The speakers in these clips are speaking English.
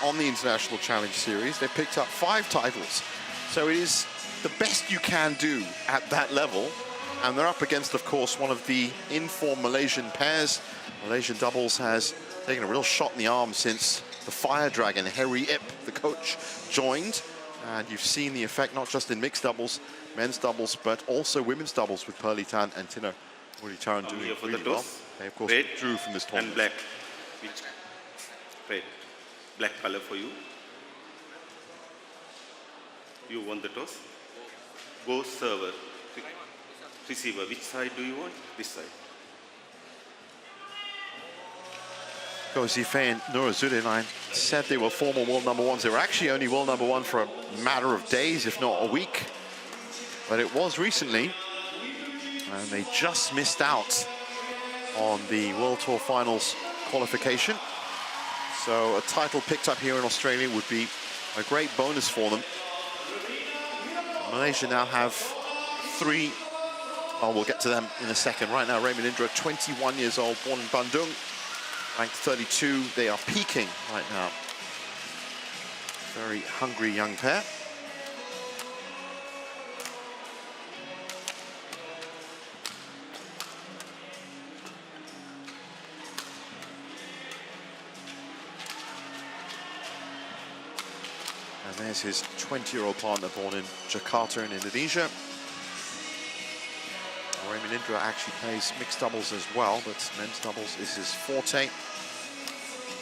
on the International Challenge Series. They picked up 5 titles. So it is the best you can do at that level. And they're up against, of course, one of the in-form Malaysian pairs. Malaysian doubles has taken a real shot in the arm since the Fire Dragon, Harry Ip, the coach, joined. And you've seen the effect not just in mixed doubles, men's doubles, but also women's doubles with Pearly Tan and Tina Muritaran doing really well. They, of course, drew from this tournament. And black. Red. Black color for you. You want the toss? Go server. Receiver. Which side do you want? This side. Go Zifei and Izzuddin. I said they were former world number ones. They were actually only world number one for a matter of days, if not a week. But it was recently. And they just missed out on the World Tour Finals qualification. So a title picked up here in Australia would be a great bonus for them. Malaysia now have 3. Well, we'll get to them in a second. Right now, Raymond Indra, 21 years old, born in Bandung, ranked 32. They are peaking right now. Very hungry young pair. And there's his 20-year-old partner, born in Jakarta in Indonesia. Raymond Indra actually plays mixed doubles as well, but men's doubles is his forte.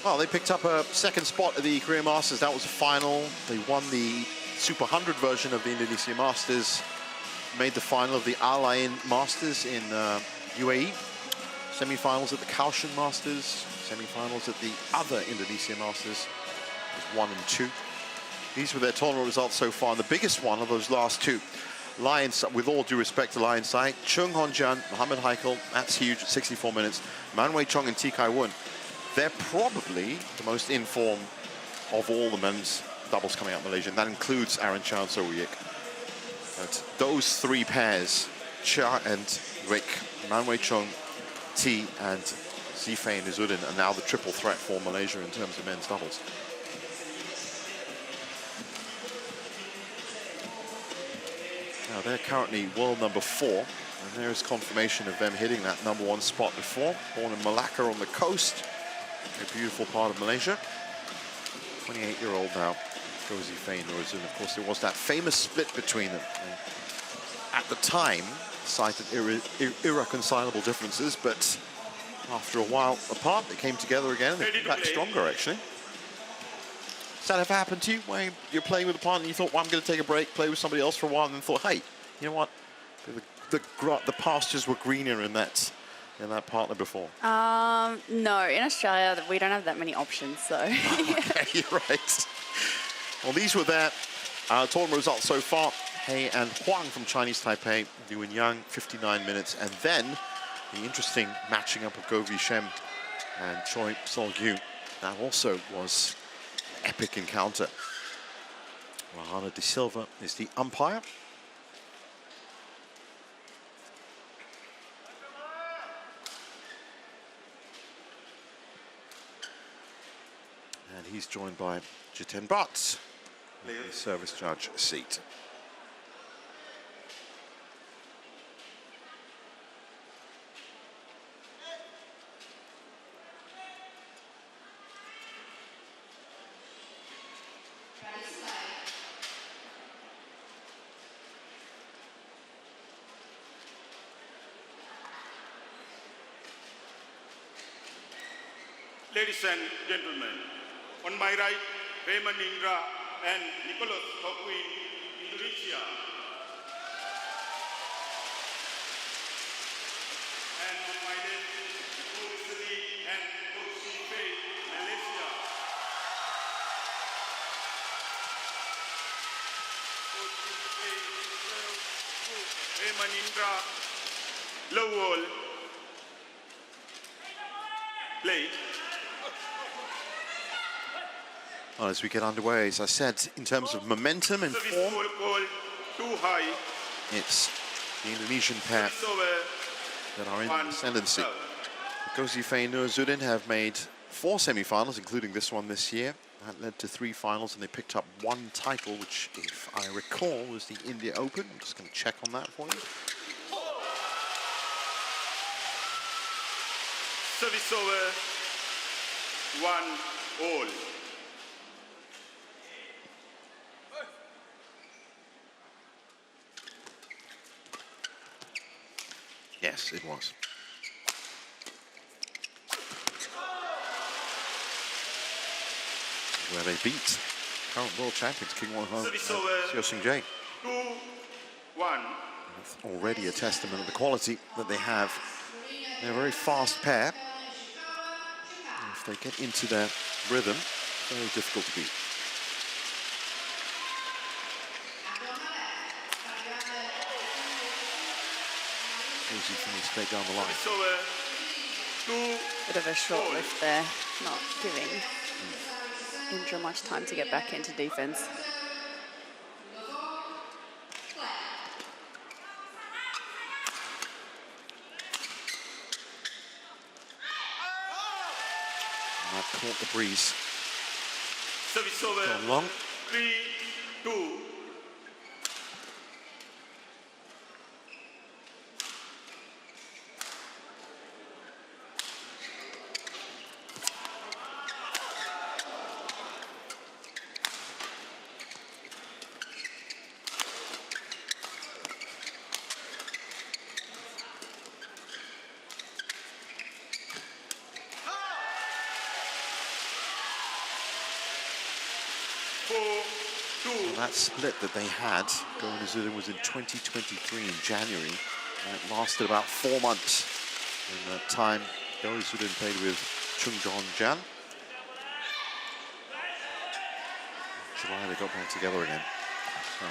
Well, they picked up a 2nd spot at the Korea Masters. That was a final. They won the Super 100 version of the Indonesia Masters. Made the final of the Al Ain Masters in UAE. Semi-finals at the Kaohsiung Masters. Semi-finals at the other Indonesia Masters was 1 and 2. These were their tournament results so far, and the biggest one of those last 2. Lions, with all due respect to Lions side, Chung Hon-jan, Mohammad Haikal, that's huge at 64 minutes. Man Wei Chong and T Kai Wun, they're probably the most in form of all the men's doubles coming out of Malaysia, and that includes Aaron Chow and So Woo-yik. But those 3 pairs, Chia and Rick, Man Wei Chong, T, and Zifei and Izzuddin, are now the triple threat for Malaysia in terms of men's doubles. Now they're currently world number 4, and there's confirmation of them hitting that number 1 spot before. Born in Malacca on the coast, a beautiful part of Malaysia. 28-year-old now, Gozi Faye Nurizun. Of course, there was that famous split between them. They, at the time, cited irreconcilable differences, but after a while apart, they came together again, and they came back stronger, actually. Has that ever happened to you, where you're playing with a partner and you thought, well, I'm going to take a break, play with somebody else for a while, and then thought, hey, you know what? The pastures were greener in that partner before. No, in Australia we don't have that many options, so. Okay, you're right. Well, these were their tournament results so far. He and Huang from Chinese Taipei, Liu and Yang, 59 minutes, and then the interesting matching up of Go Vi Shem and Choi Sol-gyu. That also was epic encounter. Rahana De Silva is the umpire. And he's joined by Jiten Bhatt, the service judge seat. Ladies and gentlemen, on my right, Raymond Indra and Nicholas Joaquin, Indonesia. And on my left, Izzuddin and Izzuddin, Malaysia. Raymond Indra, low wall, play. Well, as we get underway, as I said, in terms of momentum and form, too high. it's the Indonesian pair that are in the ascendancy. Go Zifei and Izzuddin have made 4 semi-finals, including this one this year. That led to 3 finals, and they picked up 1 title, which, if I recall, was the India Open. I'm just going to check on that for you. Service over, 1-all. Yes, it was. Where they beat current world champions King Won Ho and Seo Sung-jae. 2-1. That's already a testament of the quality that they have. They're a very fast pair. If they get into their rhythm, very difficult to beat. Easy finish straight down the line. Bit of a short lift there, not giving Indra much time to get back into defense. And that caught the breeze. Service over, Gone long. 3-2. Well, that split that they had going to Izzuddin was in 2023 in January, and it lasted about 4 months. In that time, Izzuddin played with Chung Jon-jan. In July, they got back together again. So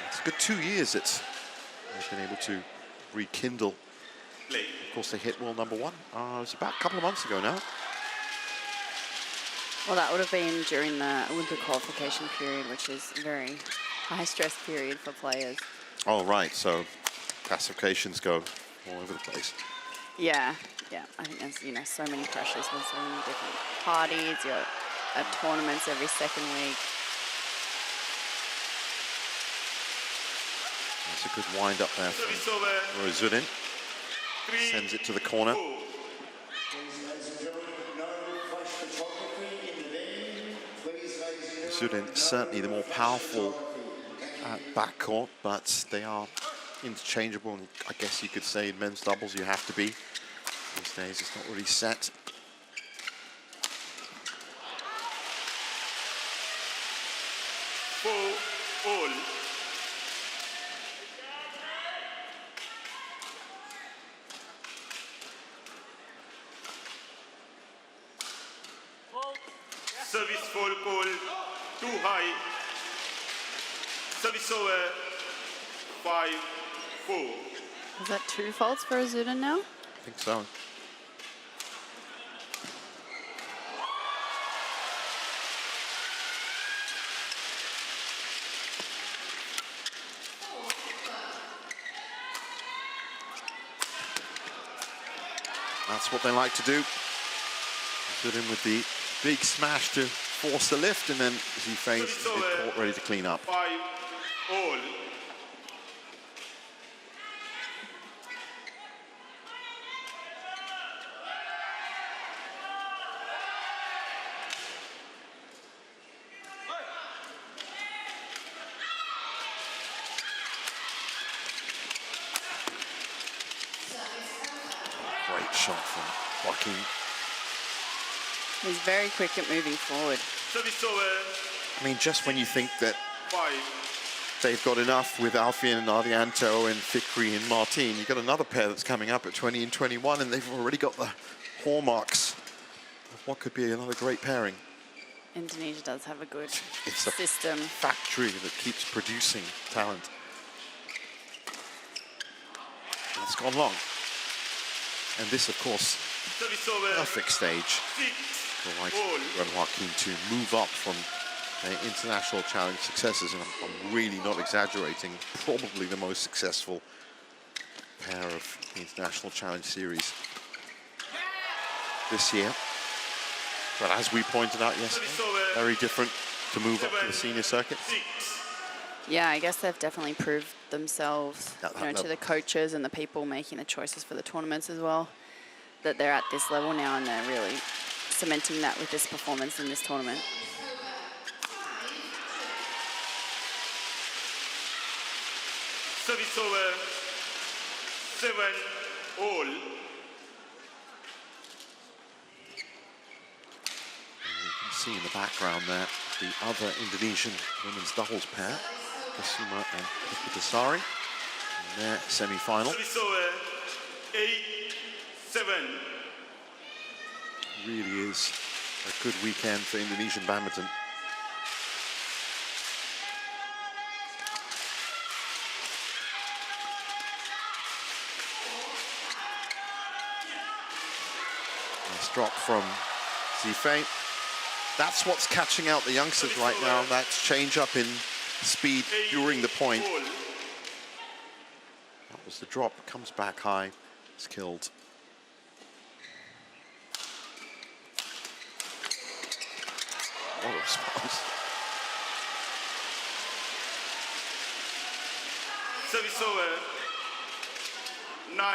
it's a good 2 years that they've been able to rekindle. Of course, they hit world #1. It was about a couple of months ago now. Well, that would have been during the Olympic qualification period, which is a very high-stress period for players. Oh, right. So classifications go all over the place. Yeah. I think there's, so many pressures with so many different parties. You're at tournaments every second week. That's a good wind up there from Izzuddin. Sends it to the corner. Izzuddin certainly the more powerful backcourt, but they are interchangeable. And I guess you could say in men's doubles you have to be. These days it's not really set. All. Service foul call, too high. Service over, 5-4. Is that 2 faults for Izzuddin now? I think so. That's what they like to do. Izzuddin with the big smash to force the lift, and then as he feints, the court ready to clean up. 5-all. Great shot from Joaquin. He's very quick at moving forward. Service over, I mean, just when you think that 5. they've got enough with Alfian and Ardianto and Fikri and Martin, you've got another pair that's coming up at 20 and 21, and they've already got the hallmarks of what could be another great pairing. Indonesia does have a good It's a system. factory that keeps producing talent. It's gone long. And this, of course, Service over, perfect stage 6-all. for Indra and Joaquin to move up from their international challenge successes. And I'm really not exaggerating, probably the most successful pair of the International Challenge Series this year. But as we pointed out yesterday, very different to move up to the senior circuit. Yeah, I guess they've definitely proved themselves, At that you know, to level. the coaches and the people making the choices for the tournaments as well, that they're at this level now and they're really cementing that with this performance in this tournament. Service over 7-all. You can see in the background there the other Indonesian women's doubles pair, Kasuma and Puspitasari, in their semi-final. Service over 8-7. Really is a good weekend for Indonesian badminton. Nice drop from Zifei. That's what's catching out the youngsters right now. That's change up in speed during the point. That was the drop, comes back high, it's killed. What a response. Service over 9-8.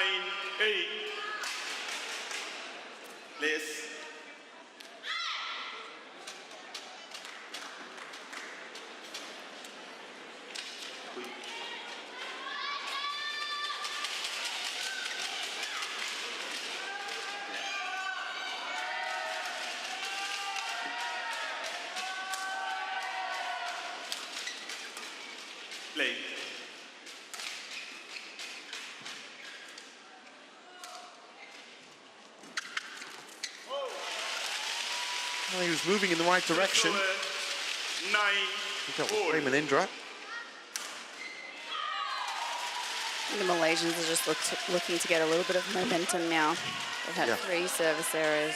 Please. Play. Well, he was moving in the right direction. I think that was Raymond Indra. The Malaysians are just looking to get a little bit of momentum now. They've had 3 service errors.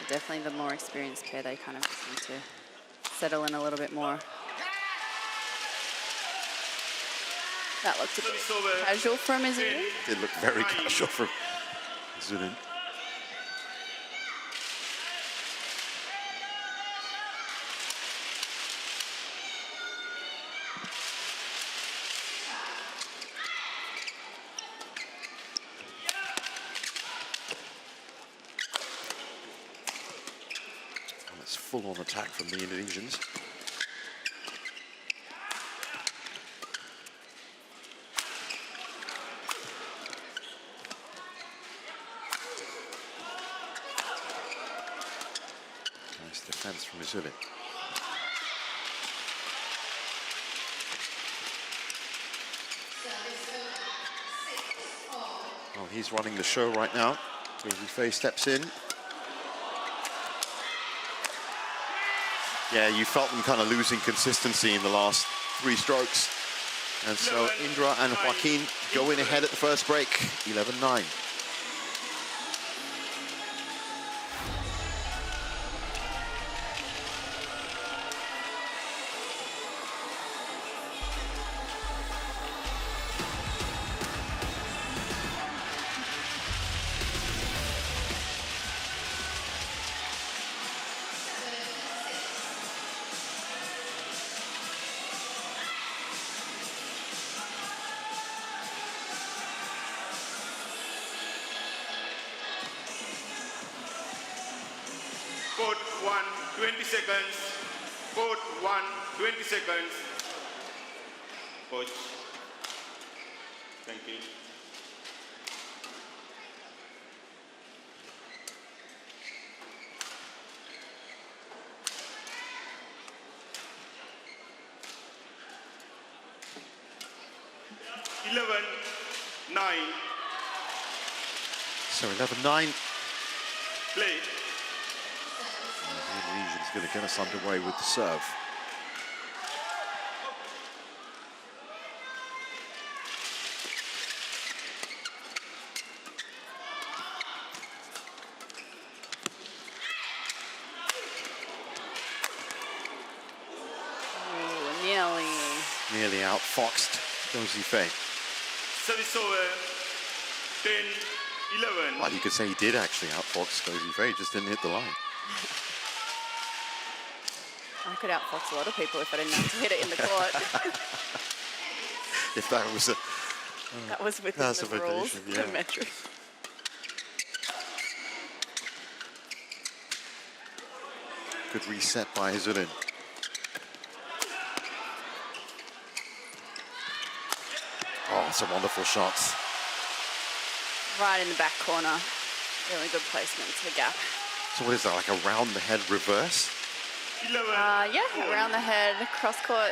Definitely the more experienced pair, they kind of just need to settle in a little bit more. That looked a bit casual from Izzuddin. Did look very casual from Izzuddin. It's full-on attack from the Indonesians. Nice defense from Izzuddin. Well, he's running the show right now. Izzuddin steps in. Yeah, you felt them kind of losing consistency in the last 3 strokes. And so Indra and Joaquin go in ahead at the first break, 11-9. Court 1, 20 seconds. Court 1, 20 seconds. Coach. Thank you. So 11-9. Play. The Indonesian's going to get us underway with the serve. Nearly outfoxed Zifei. Service over 10-11. Well, you could say he did actually outfox Zifei, just didn't hit the line. I could outfox a lot of people if I didn't have to hit it in the court. If that was a That was within the rules, yeah. the metric. Good reset by Izzuddin. Oh, some wonderful shots. Right in the back corner. Really good placement to the gap. So what is that, like a round the head reverse? Yeah, around the head, cross-court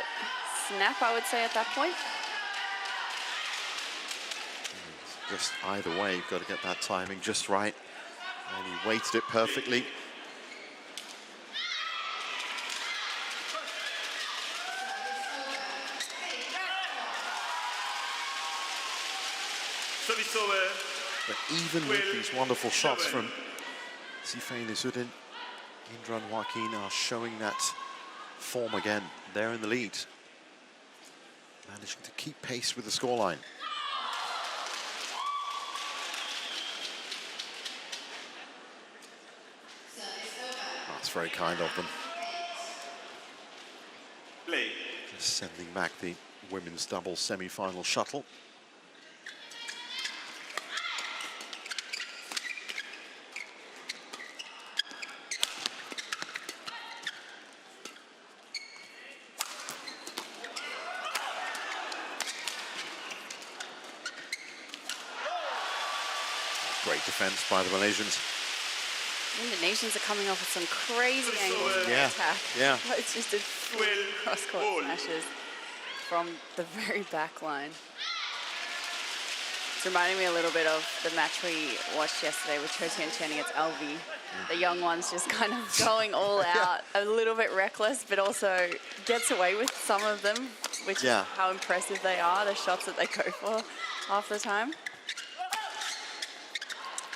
snap, I would say at that point. Just either way, you've got to get that timing just right. And he weighted it perfectly. Service over. But even with these wonderful shots from Sifane Izzuddin, Indra and Joaquin are showing that form again. They're in the lead. Managing to keep pace with the scoreline. That's very kind of them. Play. Just sending back the women's doubles semi-final shuttle. Great defense by the Malaysians. Indonesians are coming off with some crazy angles in their attack. Yeah. It's just a full cross-court smashes from the very back line. It's reminding me a little bit of the match we watched yesterday with Cho Tian Chen against Elvi. The young ones just kind of going all out, a little bit reckless, but also gets away with some of them, which is how impressive they are, the shots that they go for half the time.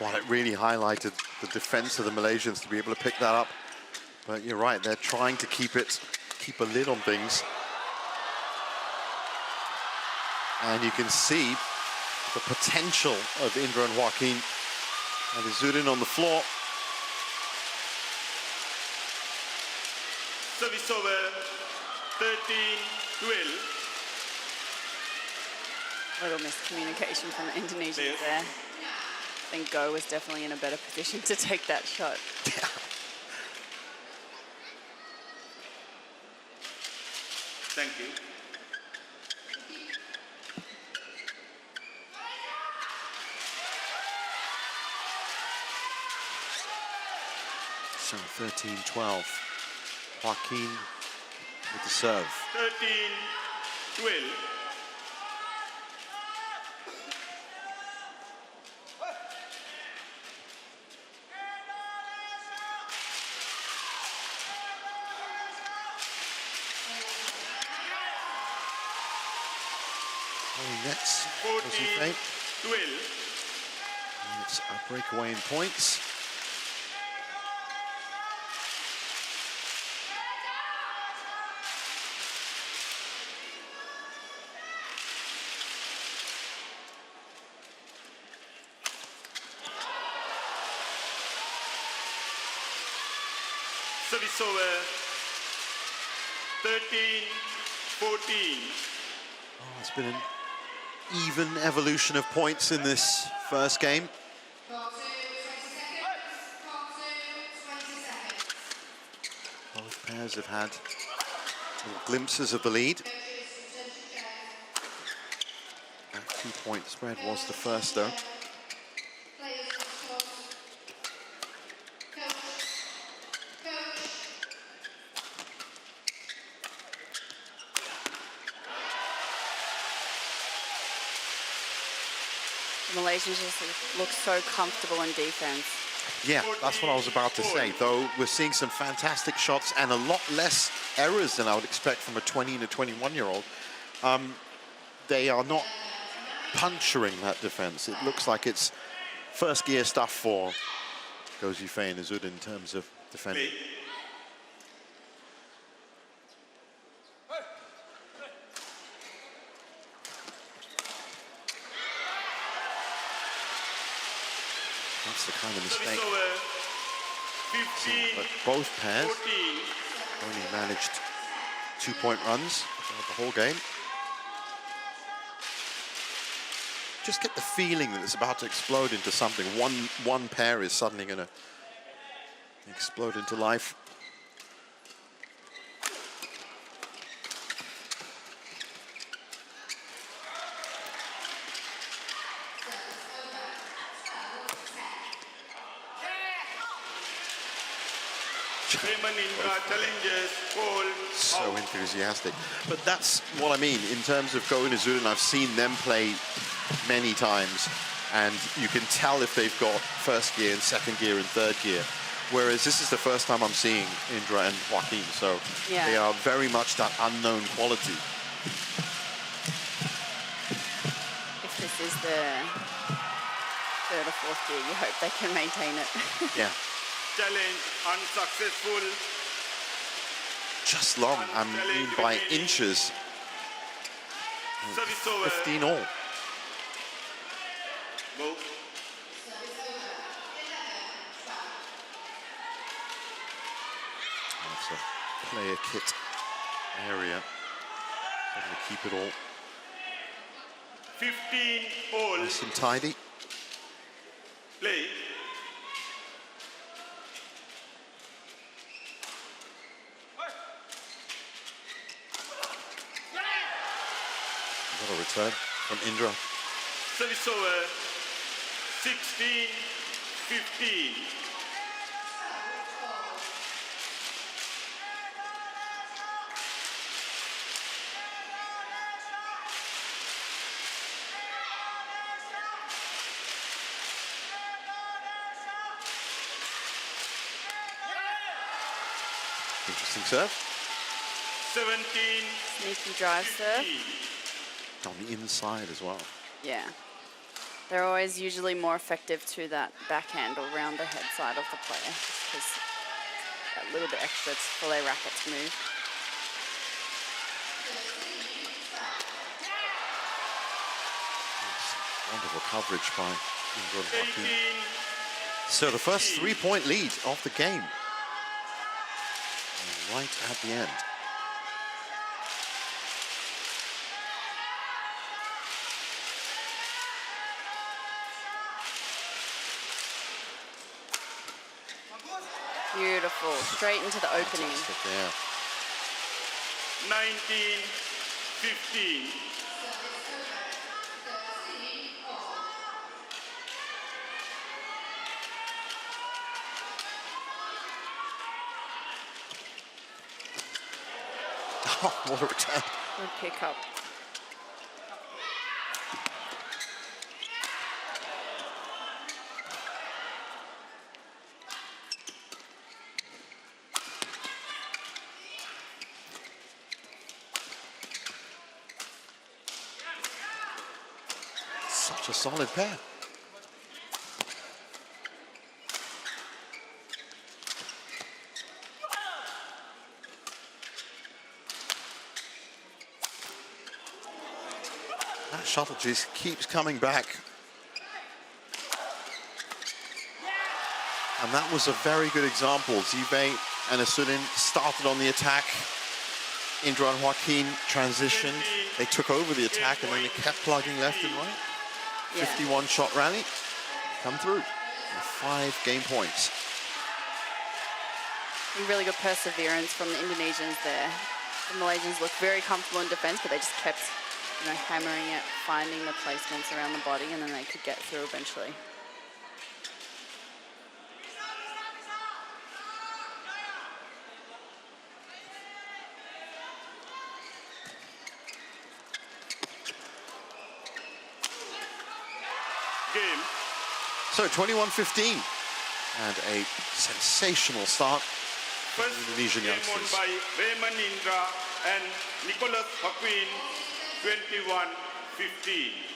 Well, it really highlighted the defense of the Malaysians to be able to pick that up. But you're right, they're trying to keep a lid on things. And you can see the potential of Indra and Joaquin. And Izzuddin on the floor. Service over. 13-12. Little miscommunication from the Indonesians there. I think Go was definitely in a better position to take that shot. Yeah. Thank you. So 13-12. Joaquin with the serve. 13-12. Nets. 14-12. And it's a breakaway in points. Service over. 13-14. Oh, it's been an even evolution of points in this first game. Both pairs have had little glimpses of the lead. That 2-point spread was the first, though. The Malaysians just look so comfortable in defense. Yeah, that's what I was about to say. Though we're seeing some fantastic shots and a lot less errors than I would expect from a 20 and a 21-year-old. They are not puncturing that defense. It looks like it's first gear stuff for Gozifei and Izzuddin in terms of defending. That's the kind of mistake. 15, But both pairs 14. going only managed 2-point runs throughout the whole game. Just get the feeling that it's about to explode into something. One pair is suddenly going to explode into life. Indra challenges Paul. So enthusiastic. But that's what I mean in terms of Go and Izzuddin. I've seen them play many times, and you can tell if they've got first gear and second gear and third gear. Whereas this is the first time I'm seeing Indra and Joaquin, so yeah, they are very much that unknown quality. If this is the third or fourth gear, you hope they can maintain it. Yeah. Challenge unsuccessful. Just long, I mean by inches. Service over. 15 all. Go. That's a player kit area. Trying to keep it all 15 all. nice and tidy. Play. What a return from Indra. Service over. 16-15. Interesting serve. 17. Sneaky drive serve. On the inside as well. Yeah. They're always usually more effective to that backhand or round the head side of the player, just because that little bit extra for their racket to move. Wonderful coverage by Indra and Joaquin. So the first 3-point lead of the game. And right at the end. Beautiful, straight into the opening. Fantastic, yeah. 19-15. Oh, what a return. Good pick up. Such a solid pair. That shuttle just keeps coming back. And that was a very good example. Zive and Izzuddin started on the attack. Indra and Joaquin transitioned. They took over the attack and then they kept plugging left and right. Yeah. 51 shot rally. Come through. 5 game points. Really good perseverance from the Indonesians there. The Malaysians looked very comfortable in defense, but they just kept, you know, hammering it, finding the placements around the body, and then they could get through eventually. Game. So 21-15 and a sensational start for the First Indonesian game won youngsters. by Raymond Indra and Nicholas Joaquin, 21-15.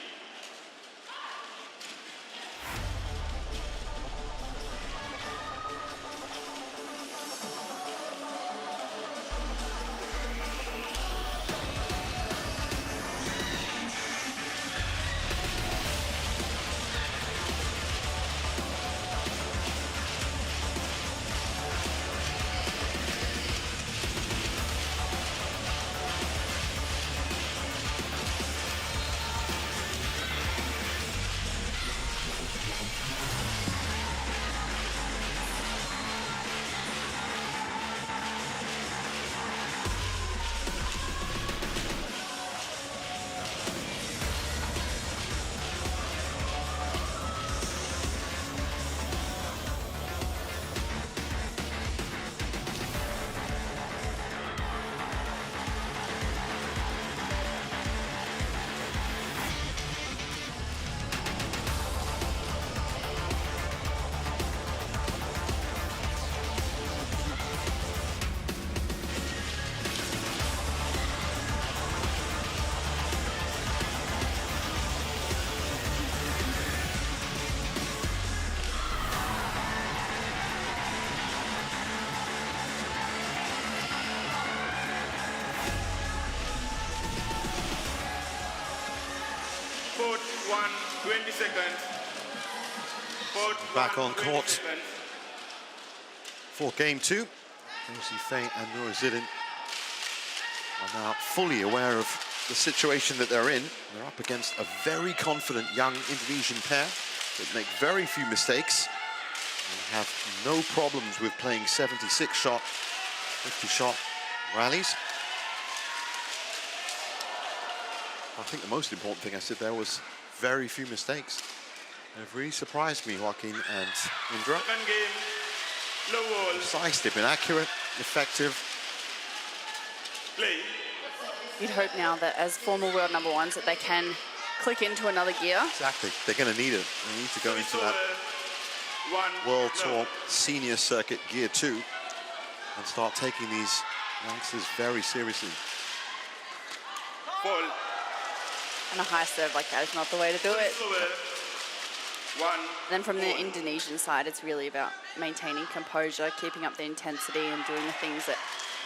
1, 20 seconds. Court Back 1, on 20 court seconds. for game 2. Josie Fay and Izzuddin are now fully aware of the situation that they're in. They're up against a very confident young Indonesian pair that make very few mistakes and have no problems with playing 76-shot, 50-shot rallies. I think the most important thing I said there was very few mistakes. They've really surprised me, Joaquin and Indra. Second game, low wall. Precise, they've been accurate, effective. Play. You'd hope now that as former world number ones that they can click into another gear. Exactly, they're going to need it. They need to go into that World Tour Senior Circuit Gear 2 and start taking these youngsters very seriously. Fall. And a high serve like that is not the way to do it. One. Then from the Indonesian side, it's really about maintaining composure, keeping up the intensity and doing the things that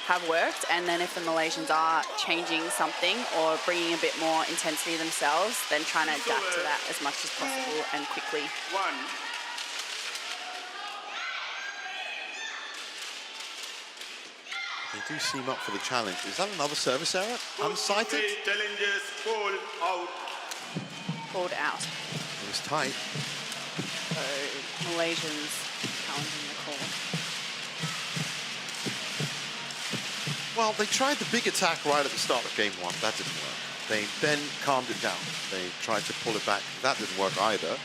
have worked. And then if the Malaysians are changing something or bringing a bit more intensity themselves, then trying to adapt to that as much as possible and quickly. One. They do seem up for the challenge. Is that another service error? Unsighted? Challenges fall out. Pulled out. It was tight. So Malaysians challenging the call. Well, they tried the big attack right at the start of game 1. That didn't work. They then calmed it down. They tried to pull it back. That didn't work either.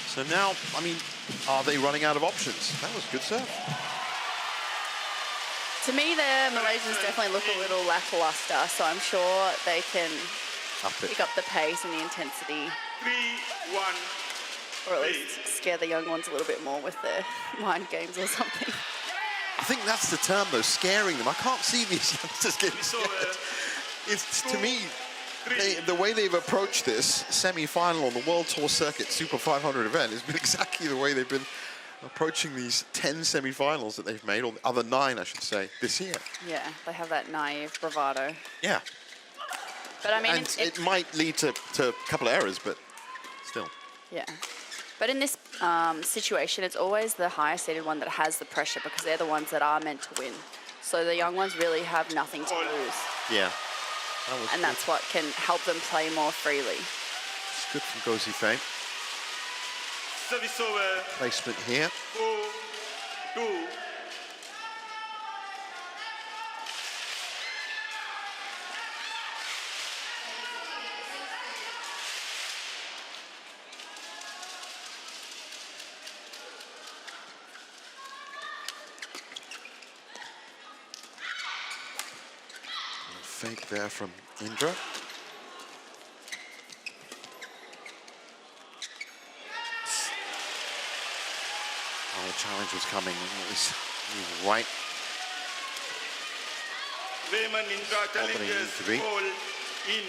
So now, I mean, are they running out of options? That was a good serve. To me, the Malaysians definitely look a little lackluster, so I'm sure they can pick up the pace and the intensity. 3-1. Or at least scare the young ones a little bit more with their mind games or something. I think that's the term, though, scaring them. I can't see these youngsters getting scared. It's, to me, the way they've approached this semi-final on the World Tour Circuit Super 500 event has been exactly the way they've been approaching these 10 semi-finals that they've made, or the other 9, I should say, this year. Yeah, they have that naive bravado. Yeah. But I mean, and it might lead to a couple of errors, but still. Yeah. But in this situation, it's always the higher seeded one that has the pressure because they're the ones that are meant to win. So the young ones really have nothing to lose. Yeah. And that's what can help them play more freely. It's good from Josie Fay. Service over. Placement here. 4-2. Fake there from Indra. Oh, the challenge was coming. It was right. Raymond Indra challenges fall in.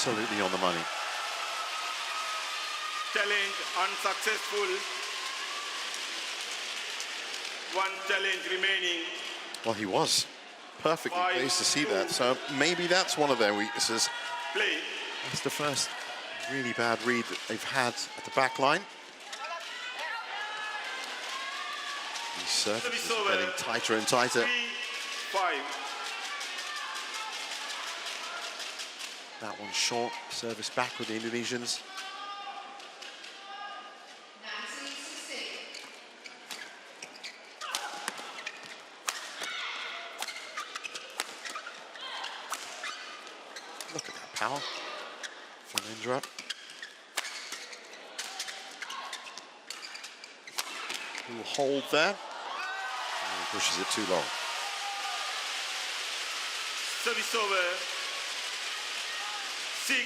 Absolutely on the money. Challenge unsuccessful. One challenge remaining. Well, he was perfectly placed to see that. So maybe that's one of their weaknesses. Play. That's the first really bad read that they've had at the back line. These services are getting tighter and tighter. 3-5. That one short. Service back with the Indonesians. Look at that power from Indra. Who will hold there. And he pushes it too long. Service over. 6-3.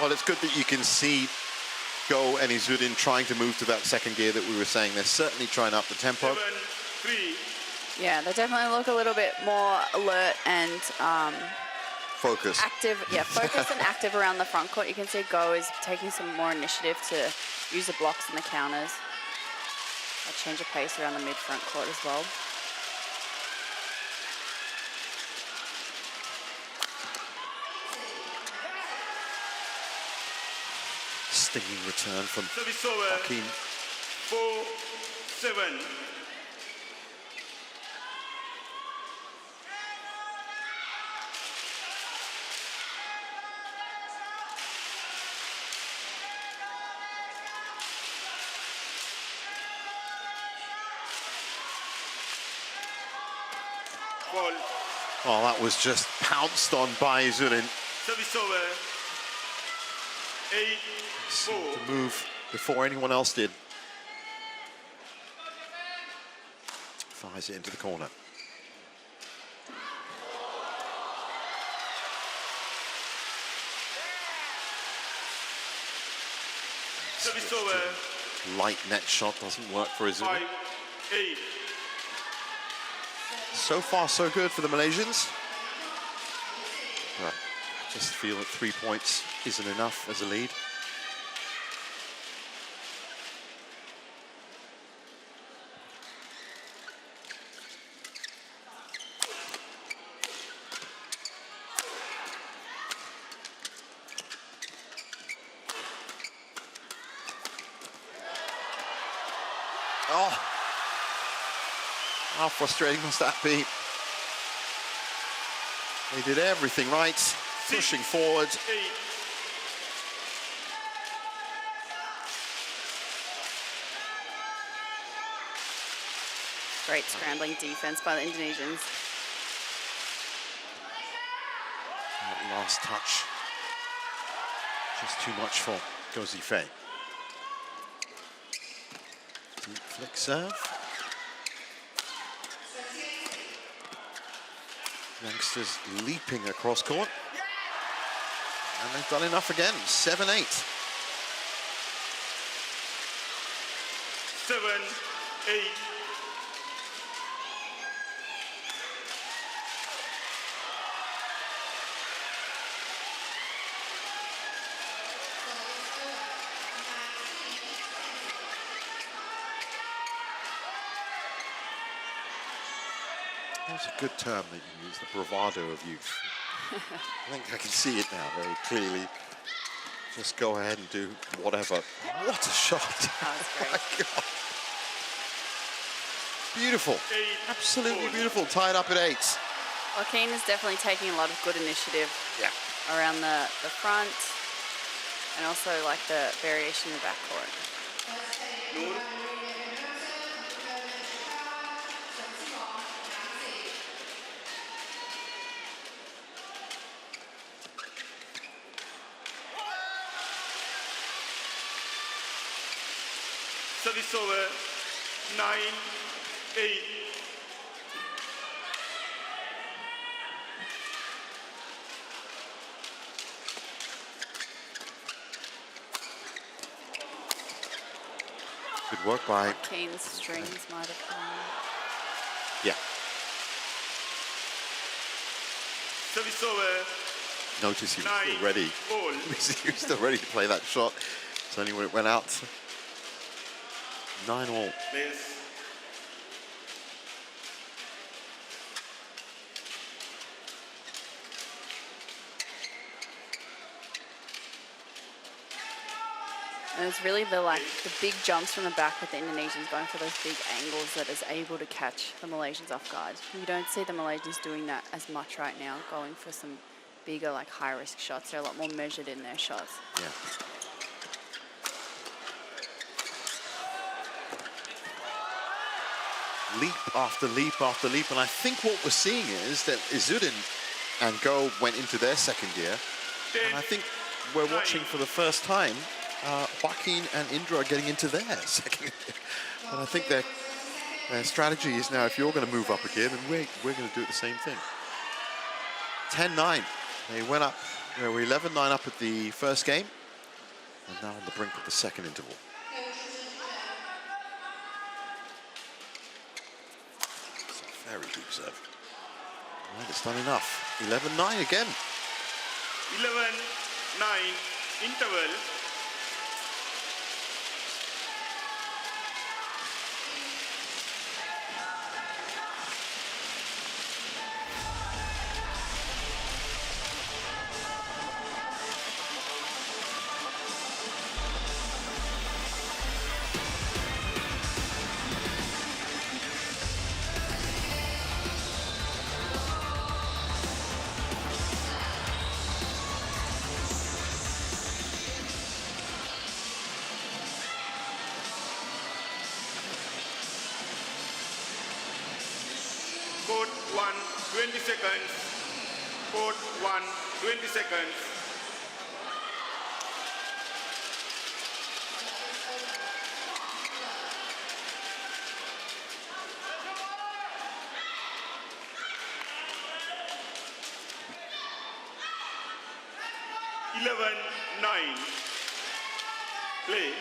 Well, it's good that you can see Go and Izzuddin trying to move to that second gear that we were saying. They're certainly trying up the tempo. 7-3. Yeah, they definitely look a little bit more alert and Focus. active. Yeah, focused and active around the front court. You can see Go is taking some more initiative to use the blocks and the counters. A change of pace around the mid-front court as well. Stinging return from Service over. Joaquin. 4-7. Ball. Oh, that was just pounced on by Izzuddin. Service over. 8-4. To move before anyone else did. Fires it into the corner. Service over. Light net shot doesn't work for Izzuddin. 5-8. So far, so good for the Malaysians. But I just feel that 3 points isn't enough as a lead. Oh, how frustrating must that be? They did everything right, pushing forward. 8. Great scrambling defense by the Indonesians. That last touch, just too much for Go Zifei. Deep flick serve. Youngsters leaping across court. And they've done enough again, 7-8. 7-8. That's a good term that you use, the bravado of youth. I think I can see it now very clearly. Just go ahead and do whatever. What a shot. That was great. My God. Beautiful. Absolutely beautiful. Tied up at 8. Joaquin is definitely taking a lot of good initiative around the front and also like the variation in the backcourt. Noor. Service over. 9-8. Good work by... Joaquin's strings might have gone. Yeah. Service over. Notice he was 9 still ready. Ball. He was still ready to play that shot. It's only when it went out. 9-all. Place. And it's really the big jumps from the back with the Indonesians going for those big angles that is able to catch the Malaysians off guard. You don't see the Malaysians doing that as much right now, going for some bigger, like high-risk shots. They're a lot more measured in their shots. Yeah. Leap after leap after leap, and I think what we're seeing is that Izzuddin and Go went into their second gear, and I think we're watching for the first time Joaquin and Indra are getting into their second gear. And I think their strategy is now, if you're going to move up a gear, then we're going to do the same thing. 10-9. They went up, they were 11-9 up at the first game. And now on the brink of the second interval. It's a very deep serve. Right, it's done enough. 11-9 again. 11-9 interval. Court 1, 20 seconds. Court 1, 20 seconds. Eleven, 9. Play.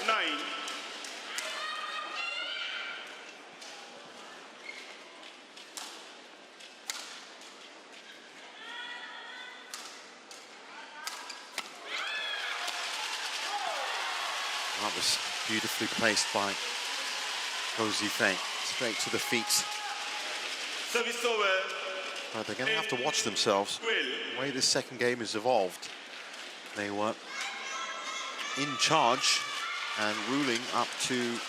Nine. That was beautifully placed by Zhifeng. Straight to the feet. Service over. But they're going to have to watch themselves. The way this second game has evolved, they were in charge and ruling up to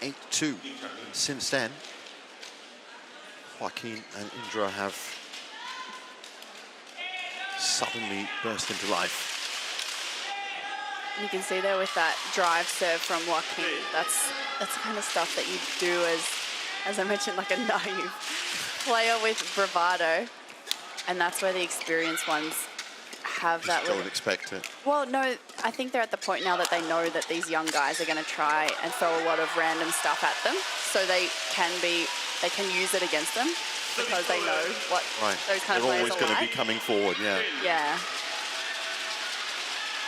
8-2. And since then, Joaquin and Indra have suddenly burst into life. You can see there with that drive serve from Joaquin, that's the kind of stuff that you do as I mentioned, like a naive player with bravado, and that's where the experienced ones have that. Don't expect it. Well, no, I think they're at the point now that they know that these young guys are going to try and throw a lot of random stuff at them, so they can use it against them because they know what those kind of players are like. They're always going to be coming forward, yeah. Yeah.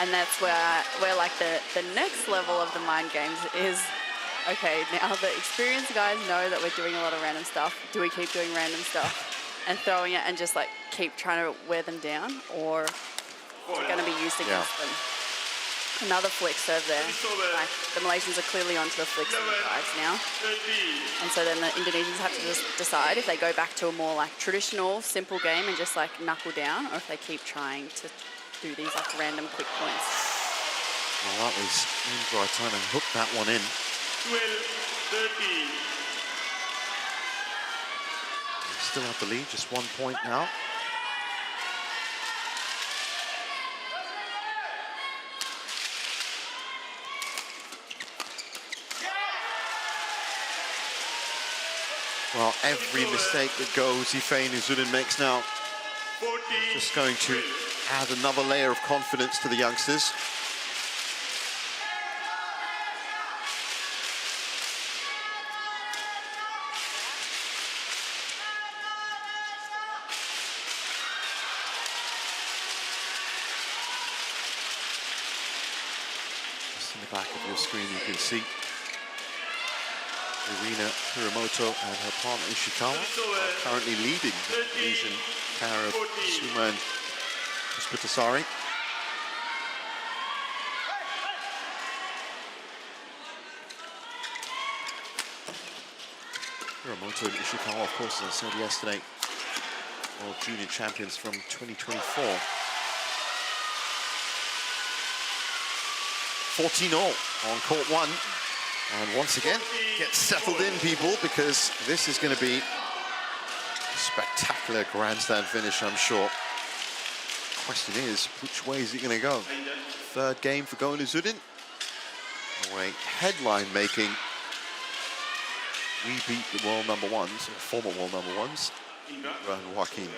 And that's where like the next level of the mind games is, okay, now the experienced guys know that we're doing a lot of random stuff. Do we keep doing random stuff and throwing it and just like keep trying to wear them down, or is it going to be used against them? Another flick serve there. Like, the Malaysians are clearly onto the flick serve sides now. And so then the Indonesians have to just decide if they go back to a more like traditional, simple game and just like knuckle down, or if they keep trying to do these like random quick points. Well, that was Indra trying to hook that one in. 12-13. Still have the lead, just 1 point now. Well, every mistake that Izzuddin makes now is just going to add another layer of confidence to the youngsters. Just in the back of your screen, you can see Irina Hiramoto and her partner Ishikawa are currently leading the Indonesian pair of Suma and Puspitasari. Hiramoto and Ishikawa, of course, as I said yesterday, World Junior Champions from 2024. 14-0 on court one. And once again, get settled in, people, because this is going to be a spectacular grandstand finish, I'm sure. Question is, which way is it going to go? Third game for Izzuddin, or a headline-making we beat the world number ones, or former world number ones, Indra and Joaquin.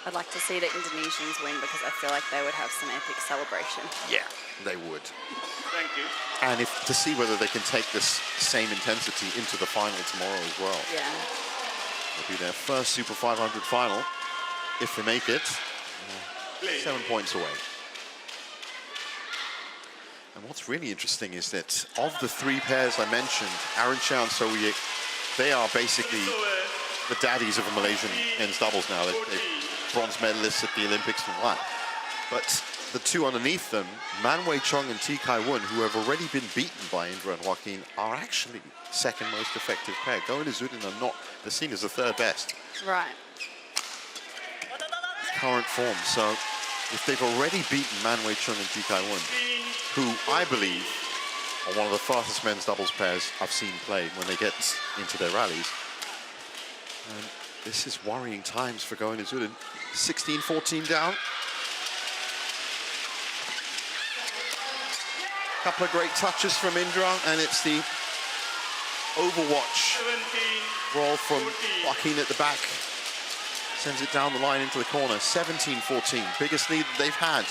I'd like to see the Indonesians win because I feel like they would have some epic celebration. Yeah, they would. Thank you. And to see whether they can take this same intensity into the final tomorrow as well. Yeah. It'll be their first Super 500 final, if they make it. 7 points away. And what's really interesting is that of the 3 pairs I mentioned, Aruncha and Sowiek, they are basically the daddies of the Malaysian men's doubles now. They're bronze medalists at the Olympics and what. But the 2 underneath them, Man Wei Chong and T Kai Wun, who have already been beaten by Indra and Joaquin, are actually second most effective pair. Go and Izzuddin are not, they're seen as the 3rd best. Right. Current form. So if they've already beaten Man Wei Chong and T Kai Wun, who I believe are one of the fastest men's doubles pairs I've seen play when they get into their rallies. And this is worrying times for Go and Izzuddin. 16-14 down. Couple of great touches from Indra, and it's the Overwatch roll from Joaquin at the back. Sends it down the line into the corner. 17-14, biggest lead they've had.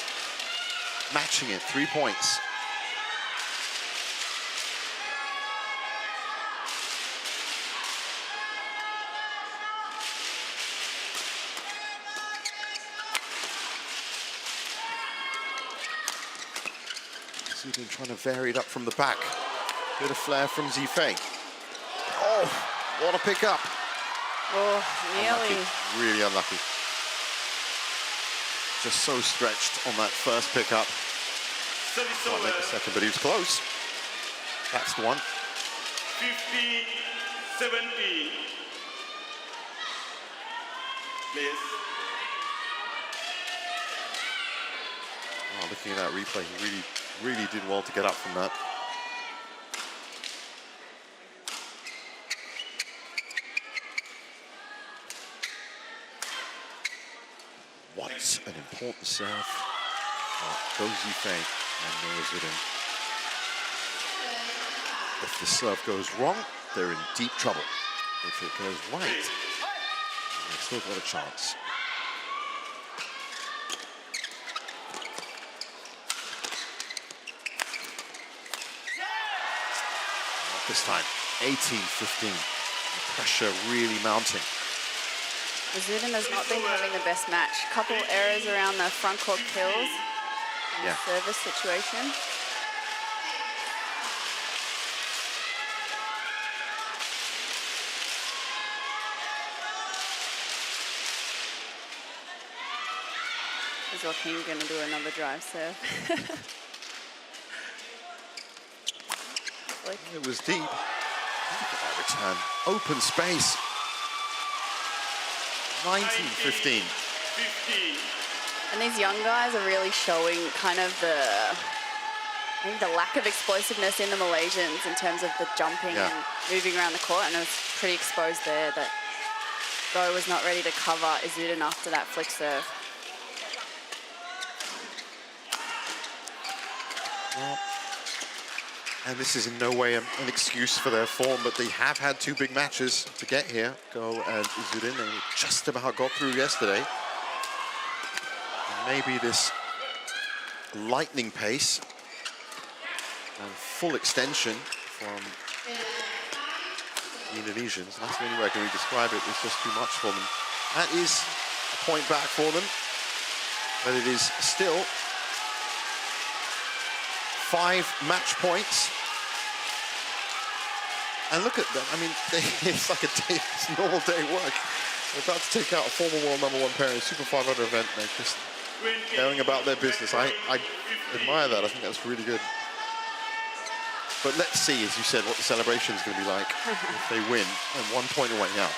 Matching it, 3 points. Izzuddin trying to vary it up from the back. Bit of flair from Zifei. Oh, what a pickup. Oh, nearly. Unlucky. Really unlucky. Just so stretched on that first pickup. Can't make the second, but he was close. That's the one. 15-17. Please. Oh, looking at that replay, he really did well to get up from that. What an important serve. Oh, goes Zifei and no Izzuddin. If the serve goes wrong, they're in deep trouble. If it goes right, they've still got a chance. Not this time, 18-15. The pressure really mounting. Izzuddin has not been having the best match. Couple errors around the front court kills. Yeah. Service situation. Is Joaquin going to do another drive serve? It was deep. Look at that return. Open space. 19-15. And these young guys are really showing kind of maybe the lack of explosiveness in the Malaysians in terms of the jumping and moving around the court. And it was pretty exposed there that Go was not ready to cover Izzuddin after that flick serve. Well, and this is in no way an excuse for their form, but they have had 2 big matches to get here. Go and Izzuddin, they just about got through yesterday. And maybe this lightning pace and full extension from the Indonesians, that's the only way I can really describe it, is just too much for them. That is a point back for them, but it is still 5 match points. And look at them, I mean, it's like it's a normal day at work. They're about to take out a former world #1 pair in a Super 500 event. They're just going about their business. I admire that, I think that's really good. But let's see, as you said, what the celebration is going to be like if they win. And 1 point away now.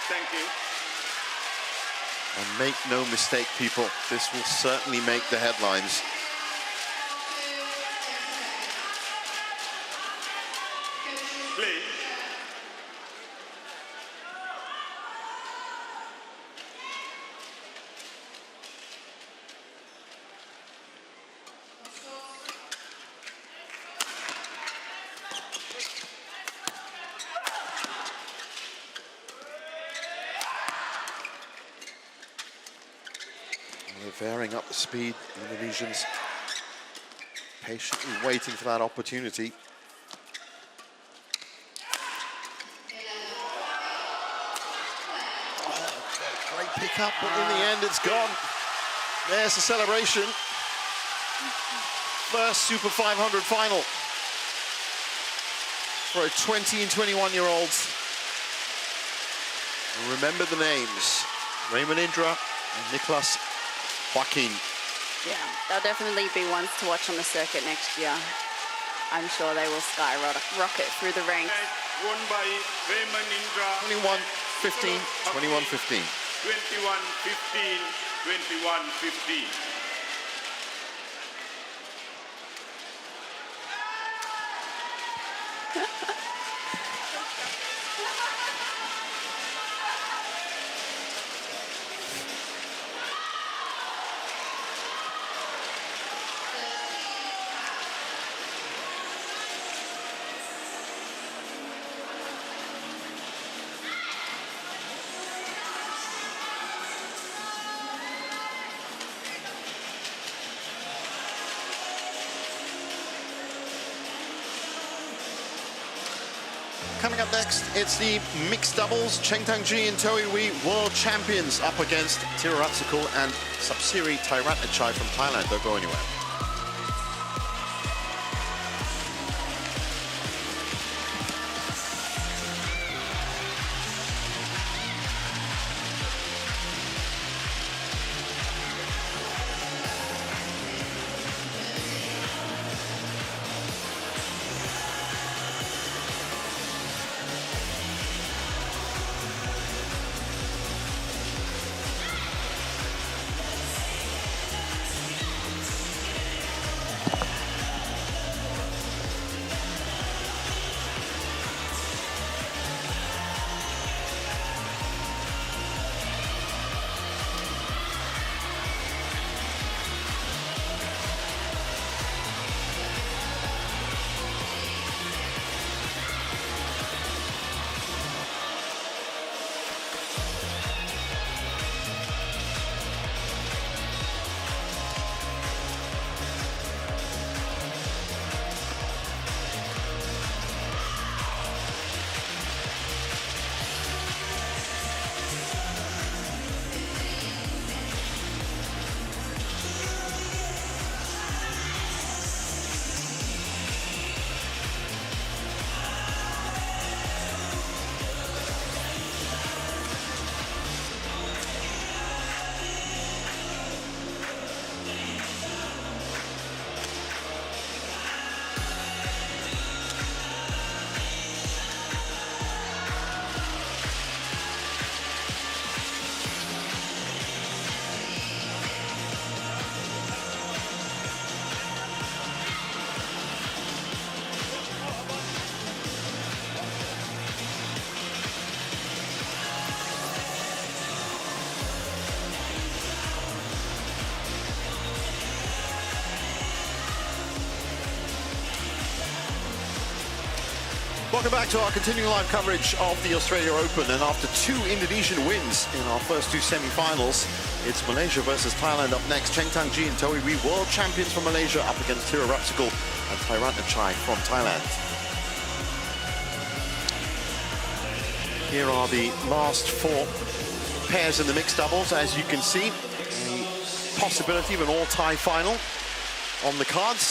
Thank you. And make no mistake, people, this will certainly make the headlines. Please. varying up the speed. Indonesians patiently waiting for that opportunity. Great pick up, but in the end it's gone. There's the celebration. First Super 500 final for a 20 and 21-year-olds. Remember the names: Raymond Indra and Nicholas Joaquin. Yeah, they'll definitely be ones to watch on the circuit next year. I'm sure they will skyrocket through the ranks. Won by Raymond Indra. 21-15, 21-15. 21-15, 21-15. Coming up next, it's the mixed doubles. Cheng Tang-ji and Toi Wee, world champions, up against Thiraratsikul and Sapsiri Thairatnachai from Thailand. Don't go anywhere. Welcome back to our continuing live coverage of the Australia Open. And after two Indonesian wins in our first two semi-finals, it's Malaysia versus Thailand up next. Cheng Tang-ji and Toi Wee, world champions from Malaysia, up against Thiraratsikul and Thairatnachai from Thailand. Here are the last four pairs in the mixed doubles. As you can see, a possibility of an all-Thai final on the cards.